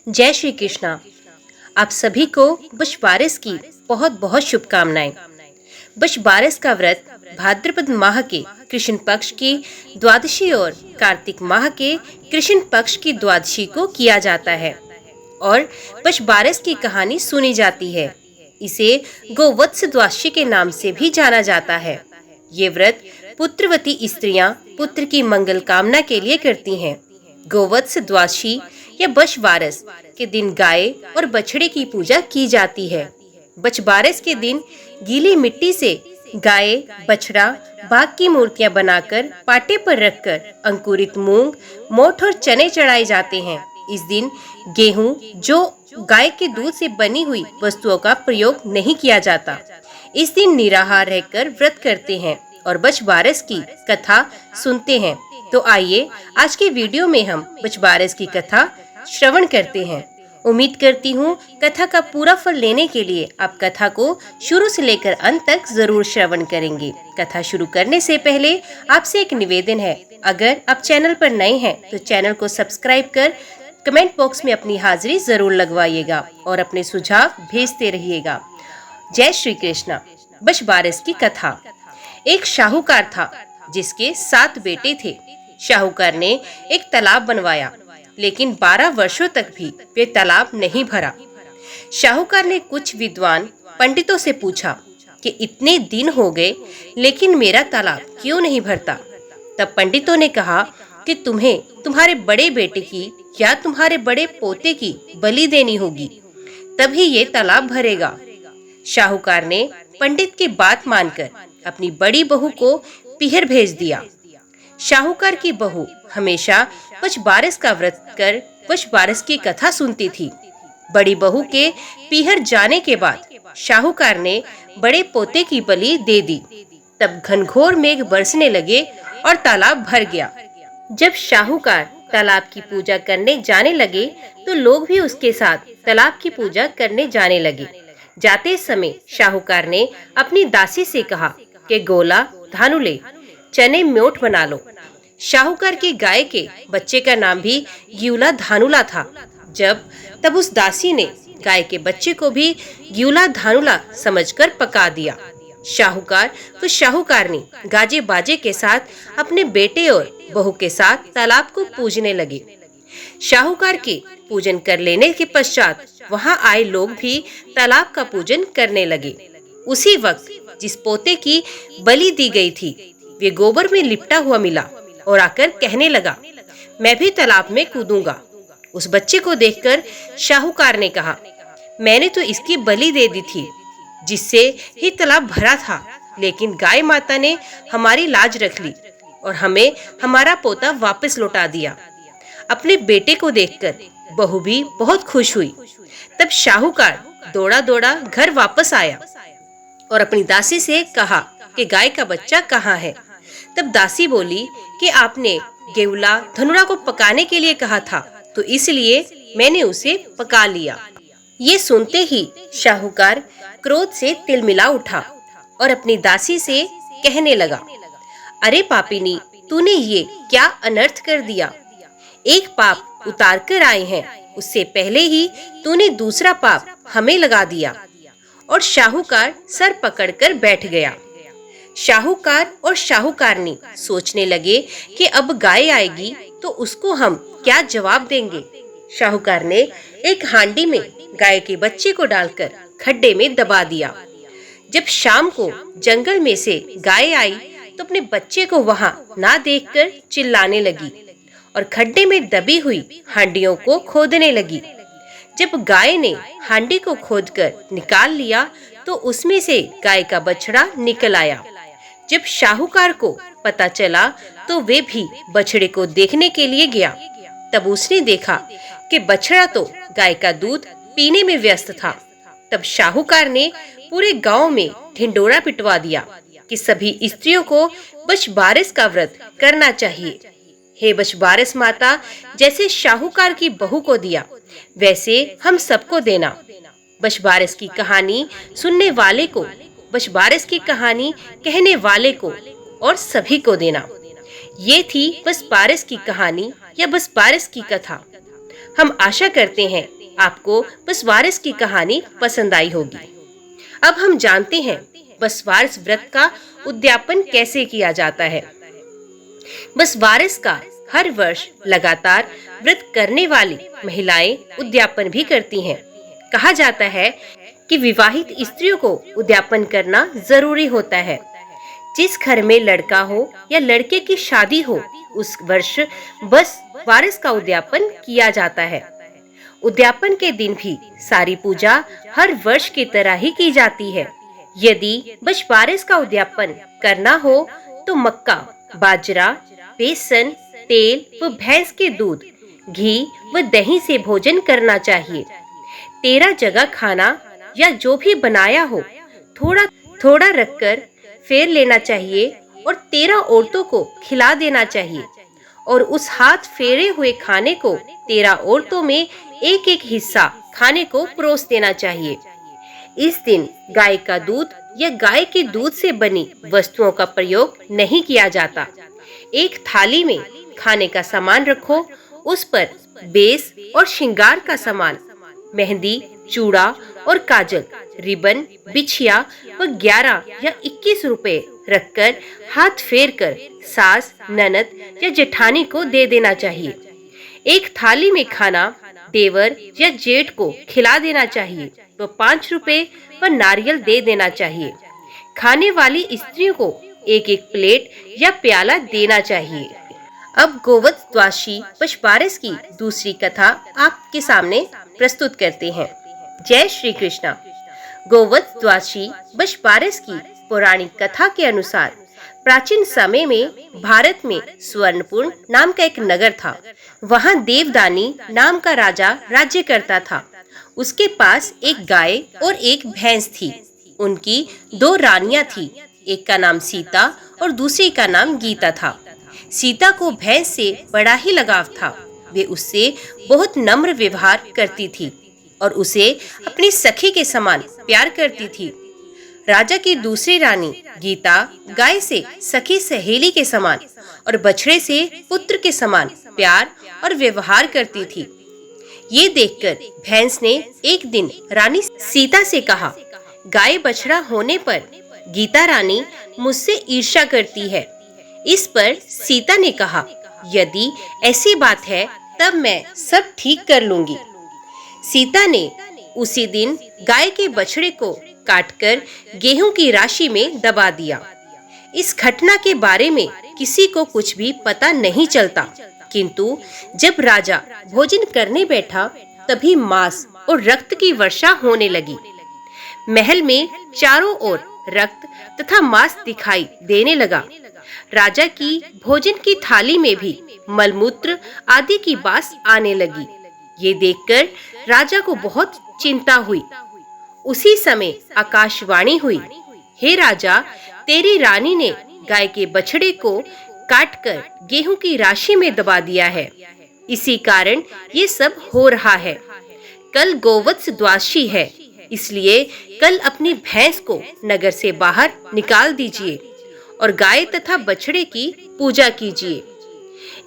जय श्री कृष्णा। आप सभी को बश बारिश की बहुत बहुत शुभकामनाएं। बश बारिश का व्रत भाद्रपद माह के कृष्ण पक्ष की द्वादशी और कार्तिक माह के कृष्ण पक्ष की द्वादशी को किया जाता है और बश बारिश की कहानी सुनी जाती है। इसे गोवत्स द्वादशी के नाम से भी जाना जाता है। ये व्रत पुत्रवती स्त्रियां पुत्र की मंगल कामना के लिए करती हैं। गोवत्स द्वादशी या बश बारस के दिन गाय और बछड़े की पूजा की जाती है। बश बारस के दिन गीली मिट्टी से गाय, बछड़ा, बाघ की मूर्तियां बनाकर पाटे पर रखकर अंकुरित मूंग, मोठ और चने चढ़ाए जाते हैं। इस दिन गेहूं, जो गाय के दूध से बनी हुई वस्तुओं का प्रयोग नहीं किया जाता। इस दिन निराहार रहकर व्रत करते हैं और बश बारस की कथा सुनते हैं। तो आइए आज के वीडियो में हम बश बारस की कथा श्रवण करते हैं। उम्मीद करती हूँ कथा का पूरा फल लेने के लिए आप कथा को शुरू से लेकर अंत तक जरूर श्रवण करेंगे। कथा शुरू करने से पहले आपसे एक निवेदन है, अगर आप चैनल पर नए हैं तो चैनल को सब्सक्राइब कर कमेंट बॉक्स में अपनी हाजिरी जरूर लगवाइएगा और अपने सुझाव भेजते रहिएगा। जय श्री कृष्णा। बश बारस की कथा। एक शाहूकार था जिसके 7 बेटे थे। शाहूकार ने एक तालाब बनवाया, लेकिन 12 वर्षों तक भी वे तालाब नहीं भरा। शाहूकार ने कुछ विद्वान पंडितों से पूछा कि इतने दिन हो गए लेकिन मेरा तालाब क्यों नहीं भरता। तब पंडितों ने कहा कि तुम्हें तुम्हारे बड़े बेटे की या तुम्हारे बड़े पोते की बलि देनी होगी, तभी ये तालाब भरेगा। शाहूकार ने पंडित की बात मानकर अपनी बड़ी बहू को पीहर भेज दिया। शाहूकार की बहू हमेशा बश बारस का व्रत कर बश बारस की कथा सुनती थी। बड़ी बहू के पीहर जाने के बाद शाहूकार ने बड़े पोते की बलि दे दी। तब घनघोर मेघ बरसने लगे और तालाब भर गया। जब शाहूकार तालाब की पूजा करने जाने लगे तो लोग भी उसके साथ तालाब की पूजा करने जाने लगे। जाते समय शाहूकार ने अपनी दासी से कहा कि गोला धानुले चने म्योट बना लो। शाहूकार की गाय के बच्चे का नाम भी ग्यूला धानुला था। तब उस दासी ने गाय के बच्चे को भी ग्यूला धानुला समझकर पका दिया। शाहूकार तो शाहूकारनी गाजे बाजे के साथ अपने बेटे और बहू के साथ तालाब को पूजने लगे। शाहूकार के पूजन कर लेने के पश्चात वहां आए लोग भी तालाब का पूजन करने लगे। उसी वक्त जिस पोते की बलि दी गई थी वे गोबर में लिपटा हुआ मिला और आकर कहने लगा, मैं भी तालाब में कूदूंगा। उस बच्चे को देखकर शाहूकार ने कहा, मैंने तो इसकी बलि दे दी थी जिससे ही तालाब भरा था, लेकिन गाय माता ने हमारी लाज रख ली और हमें हमारा पोता वापस लौटा दिया। अपने बेटे को देखकर बहू भी बहुत खुश हुई। तब शाहूकार दौड़ा दौड़ा घर वापस आया और अपनी दासी से कहा कि गाय का बच्चा कहाँ है। तब दासी बोली कि आपने गेउला धनुरा को पकाने के लिए कहा था, तो इसलिए मैंने उसे पका लिया। ये सुनते ही शाहूकार क्रोध से तिलमिला उठा और अपनी दासी से कहने लगा, अरे पापिनी, तूने ये क्या अनर्थ कर दिया। एक पाप उतार कर आए हैं, उससे पहले ही तूने दूसरा पाप हमें लगा दिया। और शाहूकार सर पकड़कर बैठ गया। शाहूकार और शाहूकारनी सोचने लगे कि अब गाय आएगी तो उसको हम क्या जवाब देंगे। शाहूकार ने एक हांडी में गाय के बच्चे को डालकर खड्डे में दबा दिया। जब शाम को जंगल में से गाय आई तो अपने बच्चे को वहां ना देखकर चिल्लाने लगी और खड्डे में दबी हुई हांडियों को खोदने लगी। जब गाय ने हांडी को खोदकर निकाल लिया तो उसमें से गाय का बछड़ा निकल आया। जब शाहूकार को पता चला तो वे भी बछड़े को देखने के लिए गया। तब उसने देखा कि बछड़ा तो गाय का दूध पीने में व्यस्त था। तब शाहूकार ने पूरे गांव में ढिंडोरा पिटवा दिया कि सभी स्त्रियों को बश बारस का व्रत करना चाहिए। हे बश बारस माता, जैसे शाहूकार की बहू को दिया वैसे हम सबको देना। बश बारस की कहानी सुनने वाले को, बश बारस की कहानी कहने वाले को और सभी को देना। ये थी बश बारस की कहानी या बश बारस की कथा। हम आशा करते हैं आपको बसवारस की कहानी पसंद आई होगी। अब हम जानते हैं बसवारस व्रत का उद्यापन कैसे किया जाता है। बसवारस का हर वर्ष लगातार व्रत करने वाली महिलाएं उद्यापन भी करती हैं। कहा जाता है कि विवाहित स्त्रियों को उद्यापन करना जरूरी होता है। जिस घर में लड़का हो या लड़के की शादी हो, उस वर्ष बस वारस का उद्यापन किया जाता है। उद्यापन के दिन भी सारी पूजा हर वर्ष की तरह ही की जाती है। यदि बस वारस का उद्यापन करना हो तो मक्का, बाजरा, बेसन, तेल व भैंस के दूध, घी व दही से भोजन करना चाहिए। 13 जगह खाना या जो भी बनाया हो थोड़ा थोड़ा रखकर फेर लेना चाहिए और 13 औरतों को खिला देना चाहिए और उस हाथ फेरे हुए खाने को 13 औरतों में एक एक हिस्सा खाने को परोस देना चाहिए। इस दिन गाय का दूध या गाय के दूध से बनी वस्तुओं का प्रयोग नहीं किया जाता। एक थाली में खाने का सामान रखो, उस पर बेस और श्रृंगार का सामान, मेहंदी, चूड़ा और काजल, रिबन, बिछिया व 11 या 21 रुपए रखकर हाथ फेर कर सास, ननद या जेठानी को दे देना चाहिए। एक थाली में खाना देवर या जेठ को खिला देना चाहिए तो 5 रुपए व नारियल दे देना चाहिए। खाने वाली स्त्रियों को एक एक प्लेट या प्याला देना चाहिए। अब गोवत्स द्वादशी बसवारस की दूसरी कथा आपके सामने प्रस्तुत करते हैं। जय श्री कृष्णा। गोवत्स द्वादशी बसवारस की पौराणिक कथा के अनुसार प्राचीन समय में भारत में स्वर्णपुर नाम का एक नगर था। वहाँ देवदानी नाम का राजा राज्य करता था। उसके पास एक गाय और एक भैंस थी। उनकी 2 रानियां थी, एक का नाम सीता और दूसरी का नाम गीता था। सीता को भैंस से बड़ा ही लगाव था। वे उससे बहुत नम्र व्यवहार करती थी और उसे अपनी सखी के समान प्यार करती थी। राजा की दूसरी रानी गीता गाय से सखी सहेली के समान और बछड़े से पुत्र के समान प्यार और व्यवहार करती थी। ये देखकर भैंस ने एक दिन रानी सीता से कहा, गाय बछड़ा होने पर गीता रानी मुझसे ईर्ष्या करती है। इस पर सीता ने कहा, यदि ऐसी बात है तब मैं सब ठीक कर लूंगी। सीता ने उसी दिन गाय के बछड़े को काटकर गेहूं की राशि में दबा दिया। इस घटना के बारे में किसी को कुछ भी पता नहीं चलता, किंतु जब राजा भोजन करने बैठा तभी मांस और रक्त की वर्षा होने लगी। महल में चारों ओर रक्त तथा मांस दिखाई देने लगा। राजा की भोजन की थाली में भी मलमूत्र आदि की बास आने लगी। ये देखकर राजा को बहुत चिंता हुई। उसी समय आकाशवाणी हुई, हे राजा, तेरी रानी ने गाय के बछड़े को काटकर गेहूं की राशि में दबा दिया है। इसी कारण ये सब हो रहा है। कल गोवत्स द्वादशी है, इसलिए कल अपनी भैंस को नगर से बाहर निकाल दीजिए और गाय तथा बछड़े की पूजा कीजिए।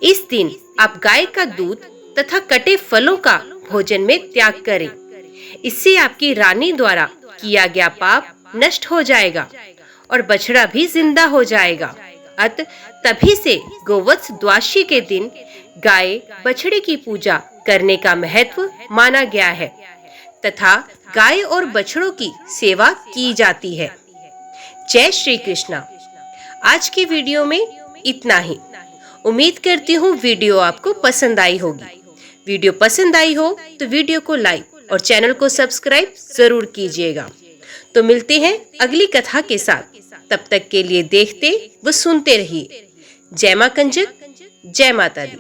इस दिन आप गाय का दूध तथा कटे फलों का भोजन में त्याग करें। इससे आपकी रानी द्वारा किया गया पाप नष्ट हो जाएगा और बछड़ा भी जिंदा हो जाएगा। अत तभी से गोवत्स द्वादशी के दिन गाय बछड़े की पूजा करने का महत्व माना गया है तथा गाय और बछड़ों की सेवा की जाती है। जय श्री कृष्णा। आज की वीडियो में इतना ही। उम्मीद करती हूँ वीडियो आपको पसंद आई होगी। वीडियो पसंद आई हो तो वीडियो को लाइक और चैनल को सब्सक्राइब जरूर कीजिएगा। तो मिलते हैं अगली कथा के साथ। तब तक के लिए देखते व सुनते रहिए। जय मां कंजक, जय माता दी।